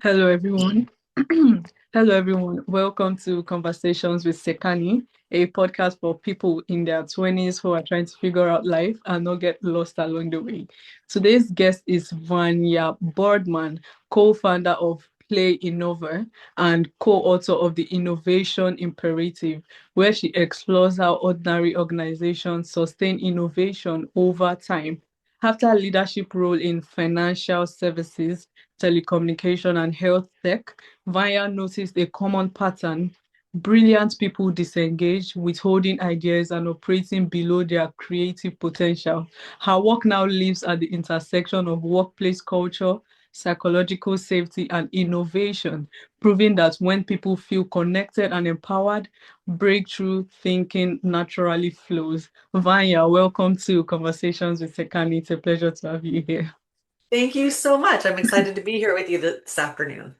Hello, everyone. Hello, everyone. Welcome to Conversations with Sekani, a podcast for people in their 20s who are trying to figure out life and not get lost along the way. Today's guest is Vanya Boardman, co-founder of Play Inova and co-author of the Innovation Imperative, where she explores how ordinary organizations sustain innovation over time. After a leadership role in financial services, telecommunication, and health tech, Vanya noticed a common pattern. Brilliant people disengage, withholding ideas, and operating below their creative potential. Her work now lives at the intersection of workplace culture, psychological safety, and innovation, proving that when people feel connected and empowered, breakthrough thinking naturally flows. Vanya, welcome to Conversations with Sekani. It's a pleasure to have you here. Thank you so much. I'm excited to be here with you this afternoon.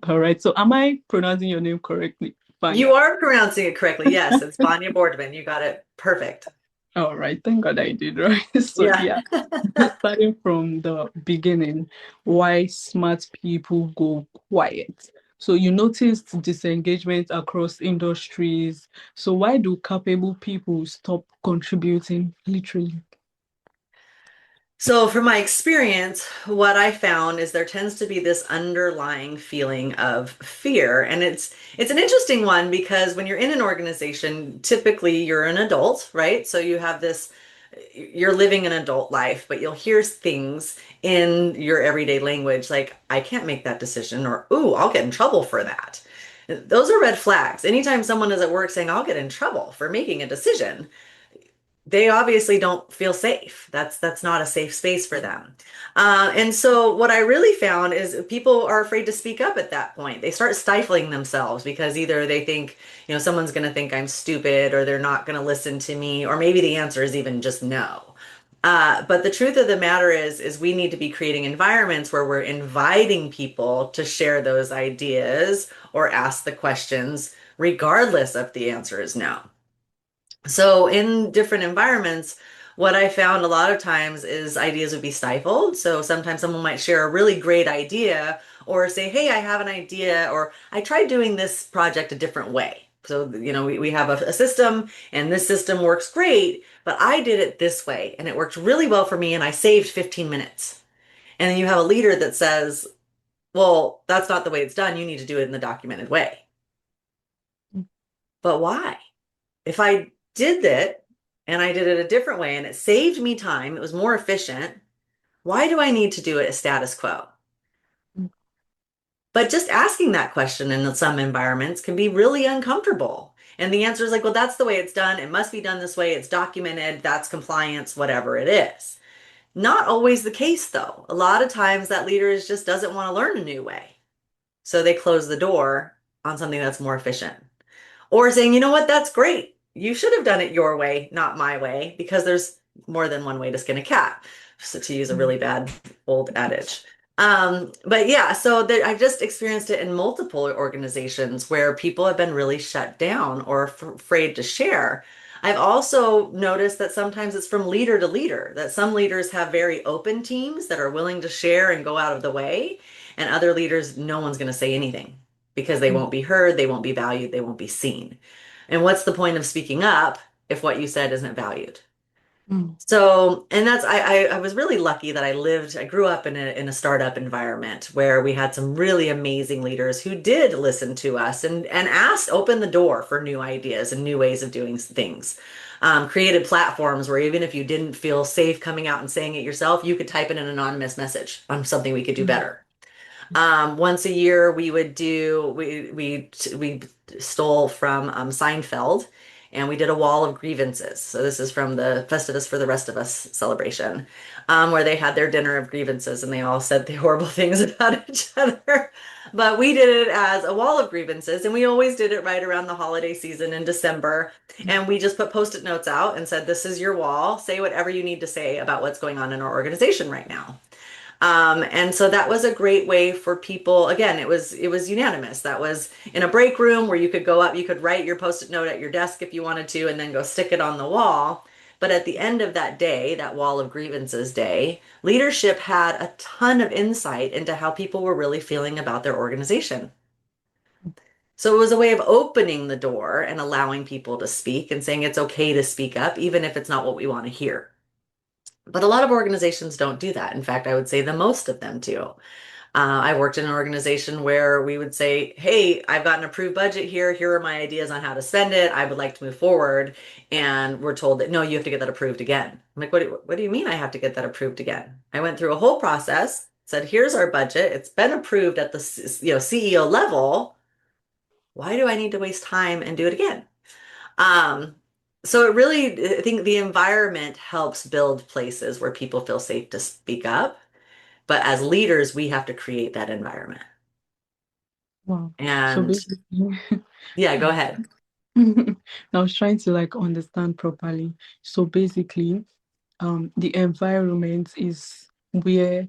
All right. So am I pronouncing your name correctly? You Vanya. are pronouncing it correctly. Yes, it's Vanya Boardman. You got it perfect. All right. Thank God I did, right? So Yeah. yeah, starting from the beginning, why smart people go quiet. So you noticed disengagement across industries. So why do capable people stop contributing literally? So, from my experience, what I found is there tends to be this underlying feeling of fear, and it's an interesting one because when you're in an organization, typically you're an adult, right? So you have this you're living an adult life, but you'll hear things in your everyday language like, I can't make that decision, or, ooh, I'll get in trouble for that. Those are red flags. Anytime someone is at work saying, I'll get in trouble for making a decision, they obviously don't feel safe. That's not a safe space for them. And so what I really found is people are afraid to speak up at that point. They start stifling themselves because either they think, someone's going to think I'm stupid or they're not going to listen to me, or maybe the answer is even just no. But the truth of the matter is we need to be creating environments where we're inviting people to share those ideas or ask the questions, regardless if the answer is no. So in different environments, what I found a lot of times is ideas would be stifled. So sometimes someone might share a really great idea or say, hey, I have an idea, or I tried doing this project a different way. So, we have a system and this system works great, but I did it this way and it worked really well for me and I saved 15 minutes. And then you have a leader that says, well, that's not the way it's done. You need to do it in the documented way. But why? If I did that and I did it a different way and it saved me time, it was more efficient, why do I need to do it as status quo? But just asking that question in some environments can be really uncomfortable. And the answer is like, well, that's the way it's done. It must be done this way. It's documented. That's compliance, whatever it is. Not always the case, though. A lot of times that leader just doesn't want to learn a new way. So they close the door on something that's more efficient. Or saying, you know what, that's great. You should have done it your way, not my way, because there's more than one way to skin a cat, just to use a really bad old adage. But yeah, so I've just experienced it in multiple organizations where people have been really shut down or afraid to share. I've also noticed that sometimes it's from leader to leader, that some leaders have very open teams that are willing to share and go out of the way, and other leaders, no one's going to say anything because they won't be heard, they won't be valued, they won't be seen. And what's the point of speaking up if what you said isn't valued? Mm. So, and I was really lucky that I grew up in a startup environment where we had some really amazing leaders who did listen to us and asked, open the door for new ideas and new ways of doing things. Created platforms where even if you didn't feel safe coming out and saying it yourself, you could type in an anonymous message on something we could do Mm. better. Once a year, we stole from Seinfeld, and we did a wall of grievances. So this is from the Festivus for the Rest of Us celebration, where they had their dinner of grievances, and they all said the horrible things about each other. But we did it as a wall of grievances, and we always did it right around the holiday season in December. And we just put post-it notes out and said, "This is your wall. Say whatever you need to say about what's going on in our organization right now." And so that was a great way for people. Again, it was unanimous. That was in a break room where you could go up, you could write your post-it note at your desk if you wanted to, and then go stick it on the wall. But at the end of that day, that wall of grievances day, leadership had a ton of insight into how people were really feeling about their organization. So it was a way of opening the door and allowing people to speak and saying it's okay to speak up, even if it's not what we want to hear. But a lot of organizations don't do that. In fact, I would say the most of them do. I worked in an organization where we would say, hey, I've got an approved budget here. Here are my ideas on how to spend it. I would like to move forward. And we're told that, no, you have to get that approved again. I'm like, what do you mean I have to get that approved again? I went through a whole process, said, here's our budget. It's been approved at the CEO level. Why do I need to waste time and do it again? Um, so it really, I think the environment helps build places where people feel safe to speak up. But as leaders, we have to create that environment. Wow. So And basically, yeah, go ahead. I was trying to like understand properly. So basically, the environment is where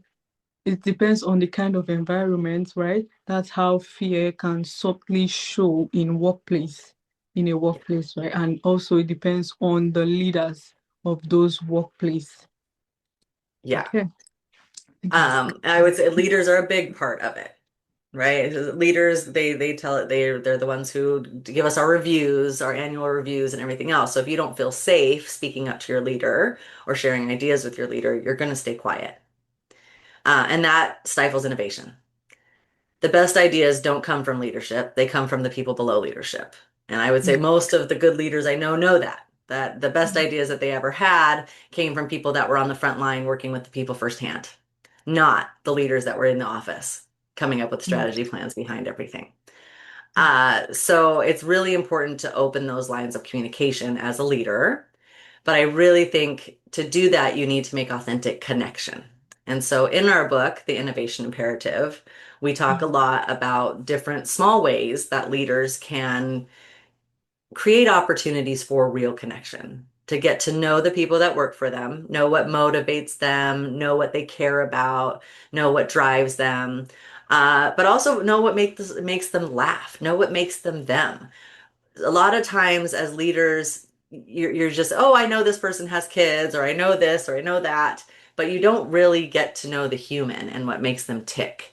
it depends on the kind of environment, right? That's how fear can subtly show in a workplace, right? And also it depends on the leaders of those workplace. Yeah. Okay, I think that's I would say leaders are a big part of it, right? Leaders, they tell it they're the ones who give us our reviews, our annual reviews and everything else. So if you don't feel safe speaking up to your leader or sharing ideas with your leader, you're going to stay quiet. And that stifles innovation. The best ideas don't come from leadership, they come from the people below leadership. And I would say most of the good leaders I know that the best ideas that they ever had came from people that were on the front line working with the people firsthand, not the leaders that were in the office coming up with strategy plans behind everything. So it's really important to open those lines of communication as a leader. But I really think to do that, you need to make authentic connection. And so in our book, The Innovation Imperative, we talk a lot about different small ways that leaders can create opportunities for real connection, to get to know the people that work for them, know what motivates them, know what they care about, know what drives them, but also know what makes them laugh, know what makes them them. A lot of times as leaders, you're just, oh, I know this person has kids, or I know this, or I know that, but you don't really get to know the human and what makes them tick.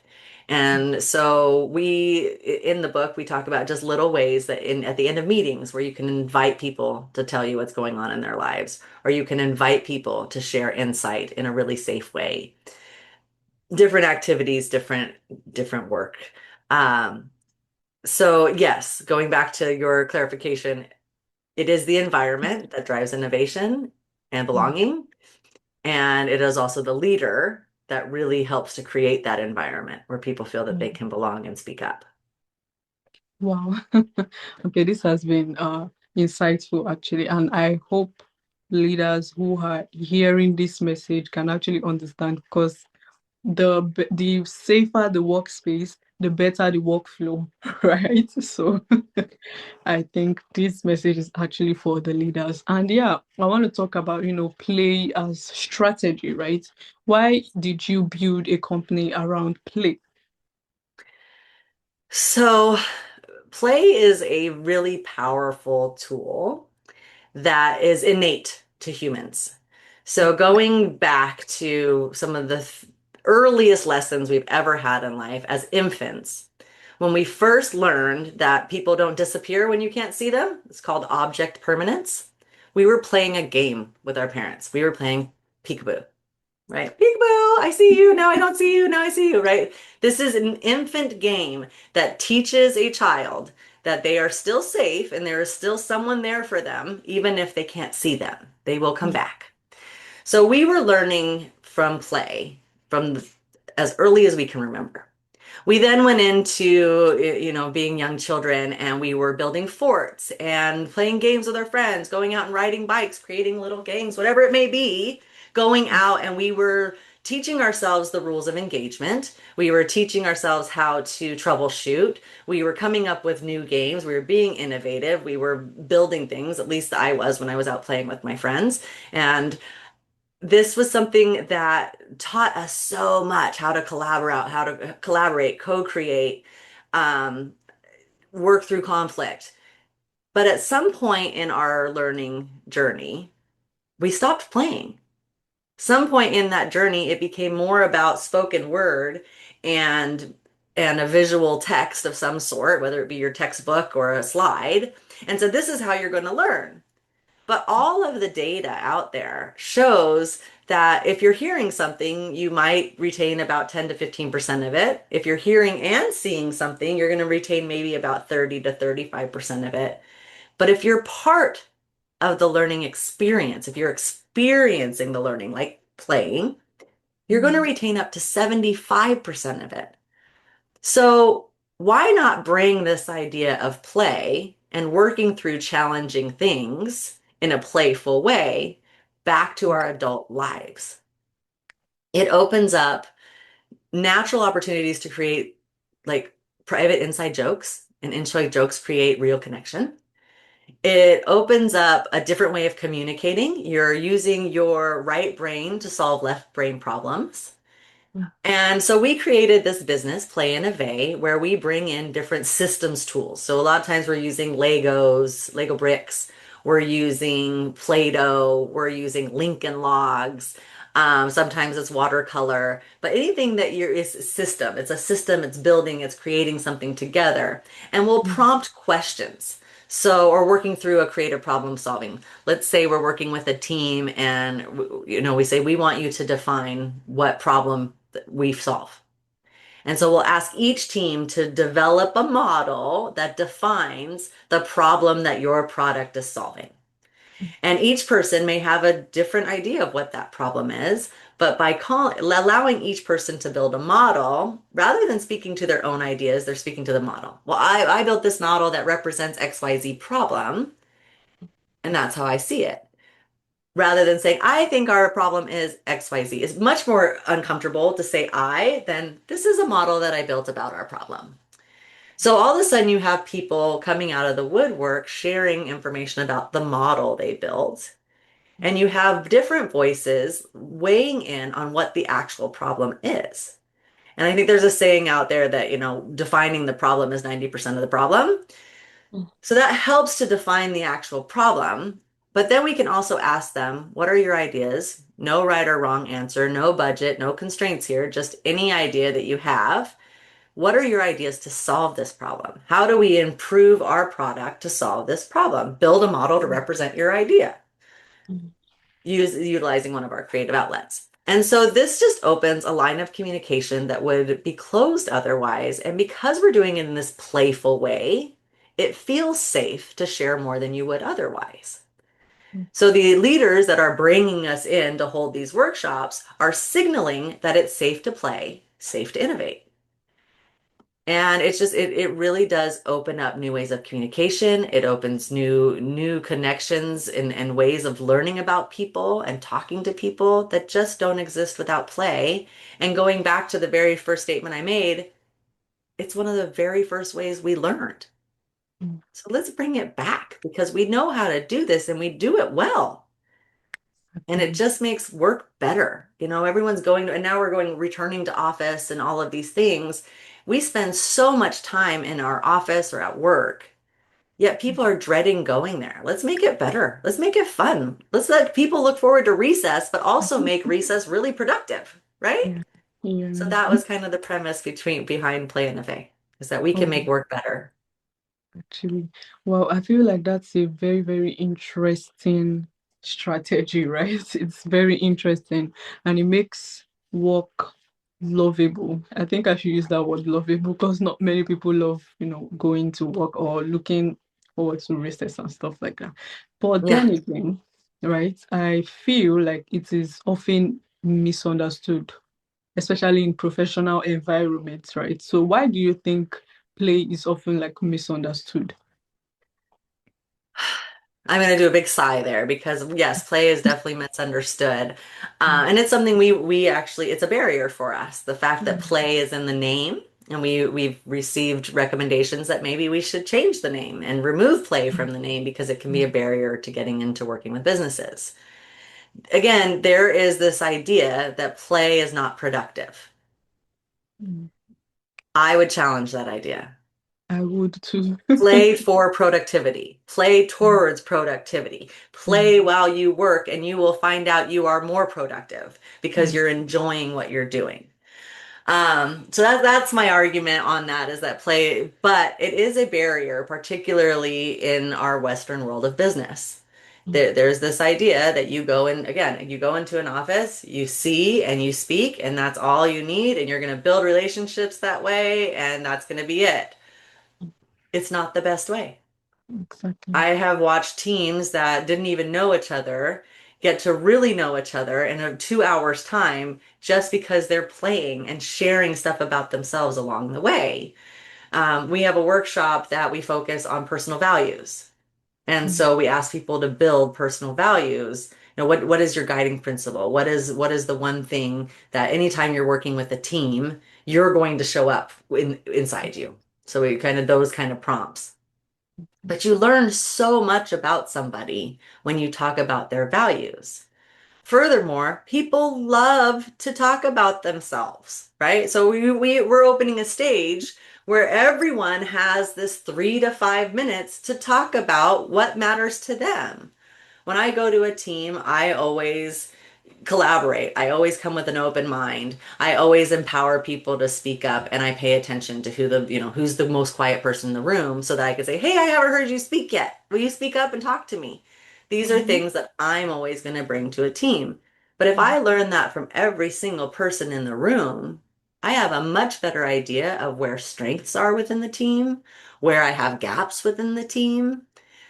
And so in the book, we talk about just little ways that at the end of meetings where you can invite people to tell you what's going on in their lives, or you can invite people to share insight in a really safe way. Different activities, different work. Um, so yes, going back to your clarification, it is the environment that drives innovation and belonging. And it is also the leader that really helps to create that environment where people feel that they can belong and speak up. Wow. Okay, this has been insightful actually, and I hope leaders who are hearing this message can actually understand because the safer the workspace, the better the workflow, right? So I think this message is actually for the leaders. And yeah, I want to talk about, play as strategy, right? Why did you build a company around play? So, play is a really powerful tool that is innate to humans. So, going back to some of the earliest lessons we've ever had in life as infants, when we first learned that people don't disappear when you can't see them, it's called object permanence. We were playing a game with our parents. We were playing peekaboo, right? Peekaboo, I see you, now I don't see you, now I see you, right? This is an infant game that teaches a child that they are still safe and there is still someone there for them, even if they can't see them. They will come back. So we were learning from play from as early as we can remember. We then went into, being young children and we were building forts and playing games with our friends, going out and riding bikes, creating little gangs, whatever it may be, going out and we were teaching ourselves the rules of engagement. We were teaching ourselves how to troubleshoot. We were coming up with new games. We were being innovative. We were building things, at least I was when I was out playing with my friends. And this was something that taught us so much how to collaborate, co-create, um, work through conflict. But at some point in our learning journey, we stopped playing. Some point in that journey, it became more about spoken word and and a visual text of some sort, whether it be your textbook or a slide. And so this is how you're going to learn. But all of the data out there shows that if you're hearing something, you might retain about 10 to 15% of it. If you're hearing and seeing something, you're going to retain maybe about 30 to 35% of it. But if you're part of the learning experience, if you're experiencing the learning, like playing, you're going to Mm. retain up to 75% of it. So, why not bring this idea of play and working through challenging things in a playful way back to our adult lives? It opens up natural opportunities to create like private inside jokes, and inside jokes create real connection. It opens up a different way of communicating. You're using your right brain to solve left brain problems. And so we created this business, Play Innovate, where we bring in different systems tools. So a lot of times we're using Legos, Lego bricks, we're using Play-Doh, we're using Lincoln Logs. Sometimes it's watercolor, but anything that you're is a system. It's a system, it's building, it's creating something together. And we'll prompt questions. So, or working through a creative problem solving. Let's say we're working with a team and we say we want you to define what problem we solve. And so we'll ask each team to develop a model that defines the problem that your product is solving. And each person may have a different idea of what that problem is, but by allowing each person to build a model, rather than speaking to their own ideas, they're speaking to the model. Well, I built this model that represents XYZ problem, and that's how I see it. Rather than saying, I think our problem is XYZ. It's much more uncomfortable to say I than this is a model that I built about our problem. So all of a sudden, you have people coming out of the woodwork sharing information about the model they built. And you have different voices weighing in on what the actual problem is. And I think there's a saying out there that, defining the problem is 90% of the problem. So that helps to define the actual problem. But then we can also ask them, what are your ideas? No right or wrong answer, no budget, no constraints here, just any idea that you have. What are your ideas to solve this problem? How do we improve our product to solve this problem? Build a model to represent your idea utilizing one of our creative outlets. And so this just opens a line of communication that would be closed otherwise. And because we're doing it in this playful way, it feels safe to share more than you would otherwise. So the leaders that are bringing us in to hold these workshops are signaling that it's safe to play, safe to innovate. And it's just it really does open up new ways of communication. It opens new connections and ways of learning about people and talking to people that just don't exist without play. And going back to the very first statement I made, it's one of the very first ways we learned. So let's bring it back because we know how to do this and we do it well. And it Exactly. just makes work better. Everyone's and now we're going returning to office and all of these things. We spend so much time in our office or at work, yet people are dreading going there. Let's make it better. Let's make it fun. Let's let people look forward to recess, but also make recess really productive, right? Yeah. So Yeah. that was kind of the premise behind Play and Innovate, is that we can make Oh, work better. actually, well, I feel like that's a very, very interesting strategy, right? It's very interesting and it makes work lovable. I think I should use that word lovable because not many people love, going to work or looking forward to recess and stuff like that. But Yeah. then again, right, I feel like it is often misunderstood, especially in professional environments, right? So why do you think play is often like misunderstood? I'm going to do a big sigh there because yes, play is definitely misunderstood. And it's something we actually it's a barrier for us. The fact that Mm, play is in the name and we've received recommendations that maybe we should change the name and remove play from the name because it can be a mm, barrier to getting into working with businesses. Again, there is this idea that play is not productive. mm, I would challenge that idea. I would too. Play for productivity. Play Mm, towards productivity. Play mm, while you work, and you will find out you are more productive because mm, you're enjoying what you're doing. So that's my argument on that is that play, but it is a barrier, particularly in our Western world of business. mm, There's this idea that you go in, again, you go into an office, you see and you speak, and that's all you need, and you're going to build relationships that way, and that's going to be it. mm. It's not the best way. Exactly. I have watched teams that didn't even know each other get to really know each other in a 2 hours time just because they're playing and sharing stuff about themselves along the way. We have a workshop that we focus on personal values. And Mm, so we ask people to build personal values. You know, what is your guiding principle? What is the one thing that anytime you're working with a team, you're going to show up inside you? So we kind of those kind of prompts. But you learn so much about somebody when you talk about their values. Furthermore, people love to talk about themselves, right? So we're opening a stage where everyone has this 3 to 5 minutes to talk about what matters to them. When I go to a team, I always collaborate. I always come with an open mind. I always empower people to speak up and I pay attention to who's the most quiet person in the room so that I can say, "Hey, I haven't heard you speak yet. Will you speak up and talk to me?" These are mhm, things that I'm always going to bring to a team. But if mm, I learn that from every single person in the room, I have a much better idea of where strengths are within the team, where I have gaps within the team,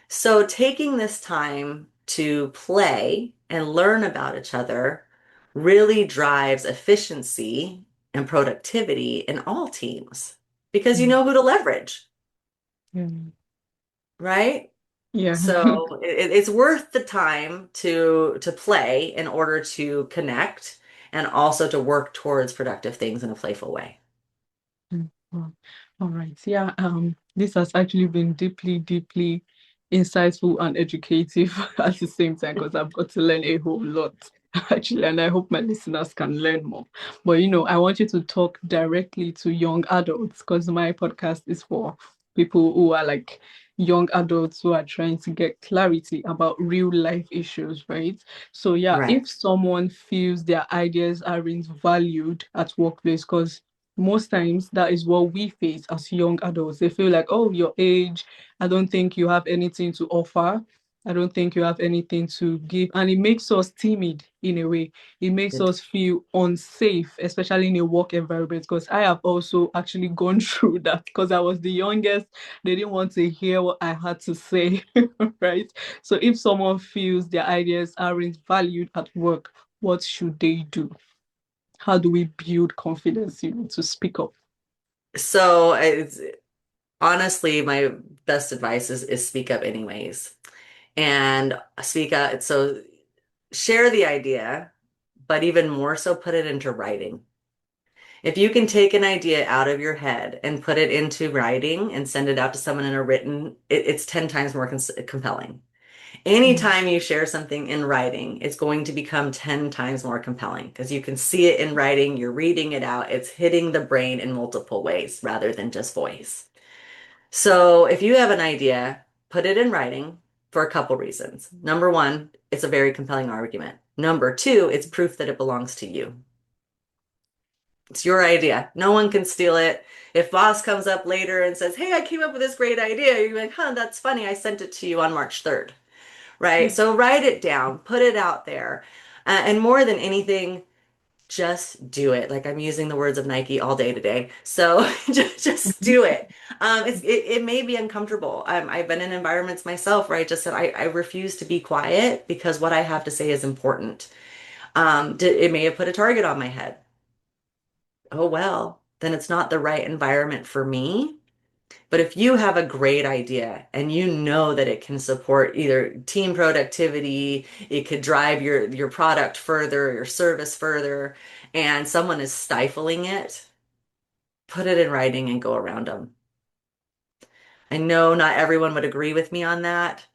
so taking this time to play and learn about each other really drives efficiency and productivity in all teams because you mm. know who to leverage, Yeah. right? Yeah. So it's worth the time to play in order to connect and also to work towards productive things in a playful way. Mm, wow. All right. Yeah, this has actually been deeply, deeply insightful and educative at the same time because I've got to learn a whole lot actually, and I hope my listeners can learn more. But I want you to talk directly to young adults because my podcast is for people who are like young adults who are trying to get clarity about real life issues, right? So yeah, Right. if someone feels their ideas aren't valued at workplace, because most times that is what we face as young adults. They feel like, oh, your age, I don't think you have anything to offer. I don't think you have anything to give. And it makes us timid in a way. It makes It- us feel unsafe, especially in a work environment. Because I have also actually gone through that because I was the youngest. They didn't want to hear what I had to say, right? So if someone feels their ideas aren't valued at work, what should they do? How do we build confidence, to speak up? So it's honestly my best advice is speak up anyways. And speak up. So share the idea, but even more so, put it into writing. If you can take an idea out of your head and put it into writing and send it out to someone in a written, it's 10 times more compelling. Mm, Anytime you share something in writing, it's going to become 10 times more compelling because you can see it in writing, you're reading it out, it's hitting the brain in multiple ways rather than just voice. So if you have an idea, put it in writing for a couple reasons. Number one, it's a very compelling argument. Number two, it's proof that it belongs to you. It's your idea. No one can steal it. If boss comes up later and says, "Hey, I came up with this great idea," you're like, "Huh, that's funny. I sent it to you on March 3rd." Right? mm, So write it down, put it out there. And more than anything, just do it. Like I'm using the words of Nike all day today. So just do it. It may be uncomfortable. I've been in environments myself where I just said I refuse to be quiet because what I have to say is important. It may have put a target on my head. Oh well, then it's not the right environment for me. But if you have a great idea and you know that it can support either team productivity, it could drive your product further, your service further, and someone is stifling it, put it in writing and go around them. I know not everyone would agree with me on that,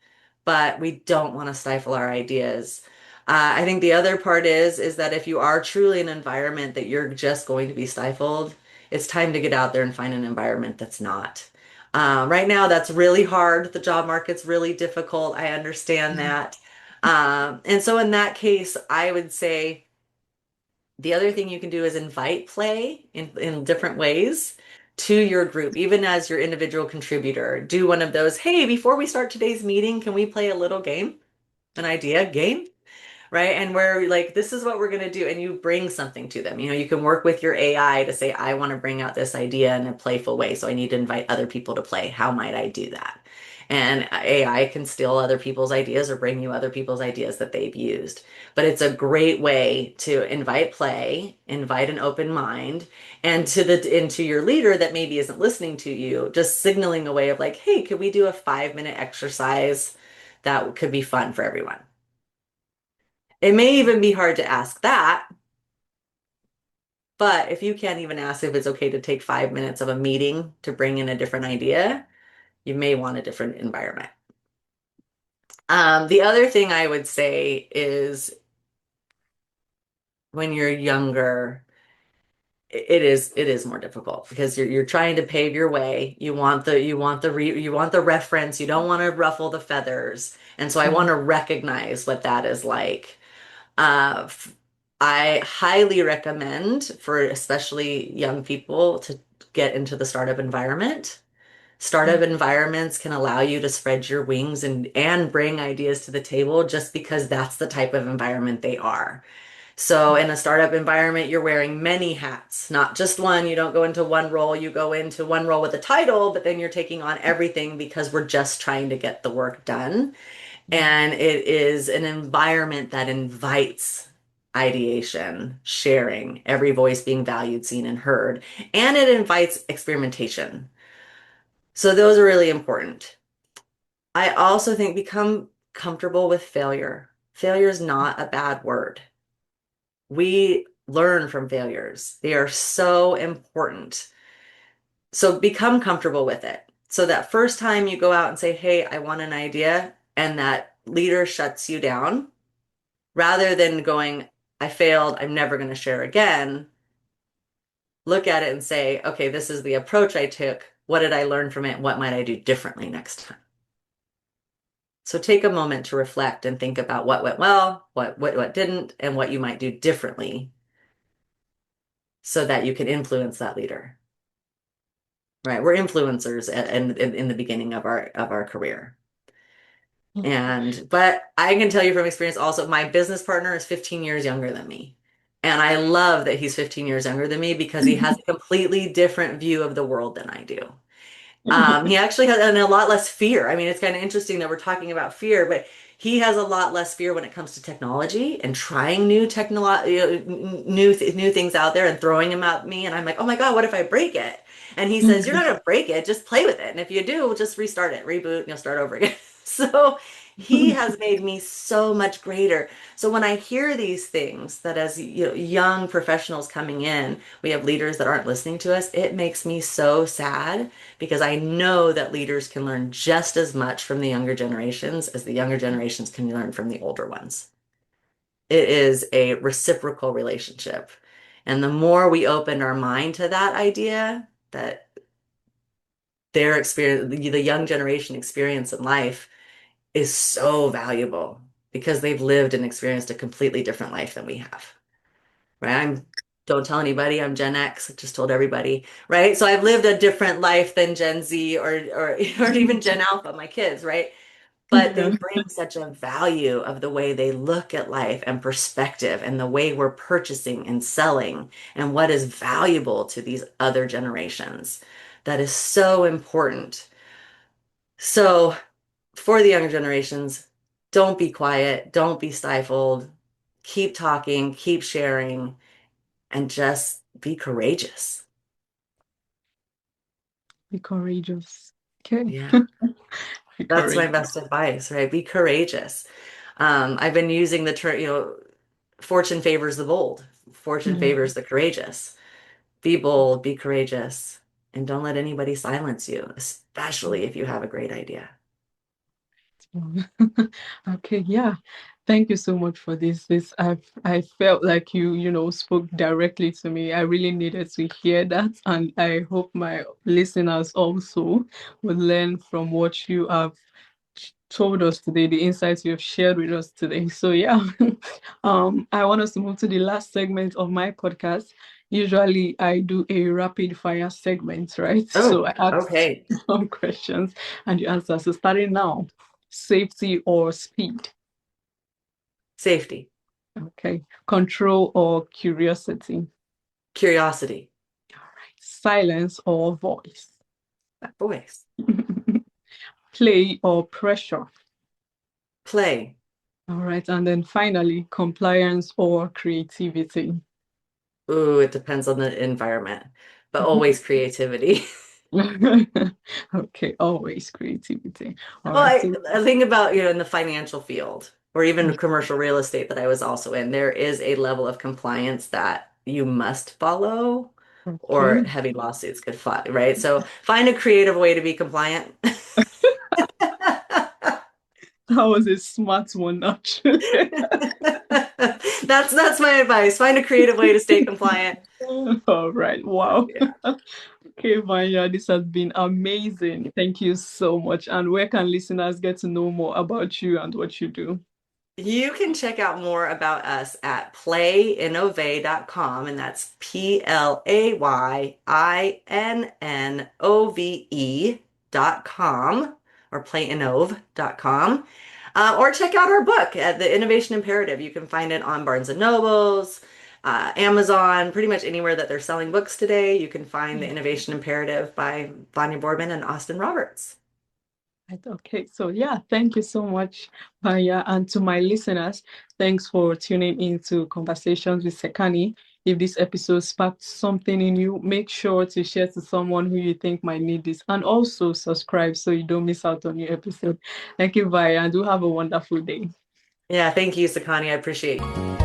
but we don't want to stifle our ideas. I think the other part is that if you are truly in an environment that you're just going to be stifled, it's time to get out there and find an environment that's not. Right now, that's really hard. The job market's really difficult. I understand that. And so in that case, I would say the other thing you can do is invite play in different ways to your group, even as your individual contributor. Do one of those, hey, before we start today's meeting, can we play a little game? An idea game? Right? And where like this is what we're going to do, and you bring something to them. You can work with your AI to say, I want to bring out this idea in a playful way, so I need to invite other people to play. How might I do that? And AI can steal other people's ideas or bring you other people's ideas that they've used. But it's a great way to invite play, invite an open mind, and into your leader that maybe isn't listening to you, just signaling a way of like, hey, could we do a 5-minute exercise that could be fun for everyone? It may even be hard to ask that, but if you can't even ask if it's okay to take 5 minutes of a meeting to bring in a different idea, you may want a different environment. The other thing I would say is when you're younger, it is more difficult because you're trying to pave your way. You want the reference. You don't want to ruffle the feathers. And so I want to recognize what that is like. Uh, f- I highly recommend for especially young people to get into the startup environment. Startup environments can allow you to spread your wings and bring ideas to the table just because that's the type of environment they are. So in a startup environment, you're wearing many hats, not just one. You don't go into one role, you go into one role with a title, but then you're taking on everything because we're just trying to get the work done. And it is an environment that invites ideation, sharing, every voice being valued, seen, and heard. And it invites experimentation. So those are really important. I also think become comfortable with failure. Failure is not a bad word. We learn from failures. They are so important. So become comfortable with it. So that first time you go out and say, hey, I want an idea, and that leader shuts you down, rather than going, I failed, I'm never going to share again, look at it and say, okay, this is the approach I took. What did I learn from it? What might I do differently next time? So take a moment to reflect and think about what went well, what didn't, and what you might do differently so that you can influence that leader. Right? We're influencers in the beginning of our career. But I can tell you from experience also, my business partner is 15 years younger than me. And I love that he's 15 years younger than me because he has a completely different view of the world than I do. He actually has and a lot less fear. I mean, it's kind of interesting that we're talking about fear, but he has a lot less fear when it comes to technology and trying new things out there and throwing them at me. And I'm like, oh my God, what if I break it? And he says, you're not gonna break it, just play with it. And if you do, just restart it, reboot, and you'll start over again. So he has made me so much greater. So when I hear these things that as young professionals coming in, we have leaders that aren't listening to us, it makes me so sad because I know that leaders can learn just as much from the younger generations as the younger generations can learn from the older ones. It is a reciprocal relationship. And the more we open our mind to that idea, that their experience, the young generation experience in life is so valuable because they've lived and experienced a completely different life than we have. Right? Don't tell anybody I'm Gen X. I just told everybody, right? So I've lived a different life than Gen Z or even Gen Alpha, my kids, right? But they Yeah, bring such a value of the way they look at life and perspective and the way we're purchasing and selling and what is valuable to these other generations that is so important. So for the younger generations, don't be quiet, don't be stifled, keep talking, keep sharing, and just be courageous. be courageous. Okay, Yeah, be that's my courageous. best advice, right? Be courageous. I've been using the term, fortune favors the bold, fortune Yeah, favors the courageous. Be bold, be courageous, and don't let anybody silence you, especially if you have a great idea. Okay, yeah. Thank you so much for this. I felt like you spoke directly to me. I really needed to hear that, and I hope my listeners also would learn from what you have told us today, the insights you have shared with us today. So yeah, I want us to move to the last segment of my podcast. Usually, I do a rapid fire segment, right? So Oh, I ask okay. some questions and you answer. So starting now, safety or speed? Safety, Okay. Control or curiosity? curiosity, All right. Silence or voice? voice, Play or pressure? play. All right. And then finally, compliance or creativity? Ooh, it depends on the environment, but always creativity. Okay, always creativity. All Well, right. I think about, in the financial field or even commercial real estate that I was also in, there is a level of compliance that you must follow or Okay. heavy lawsuits could fly, right? So find a creative way to be compliant. That was a smart one, actually. That's my advice. Find a creative way to stay compliant. All right. Wow. Yeah. Okay, Vanya, this has been amazing. Thank you so much. And where can listeners get to know more about you and what you do? You can check out more about us at playinove.com, and that's PLAYINNOVE.com or playinove.com. Or check out our book at The Innovation Imperative. You can find it on Barnes and Nobles, Amazon, pretty much anywhere that they're selling books today. You can find The Innovation Imperative by Vanya Boardman and Austin Roberts. Right, okay, so yeah, thank you so much, Vanya. And to my listeners, thanks for tuning in to Conversations with Sekani. If this episode sparked something in you, make sure to share to someone who you think might need this. And also subscribe so you don't miss out on new episode. Thank you, Vanya, and do have a wonderful day. Yeah, thank you, Sekani. I appreciate you.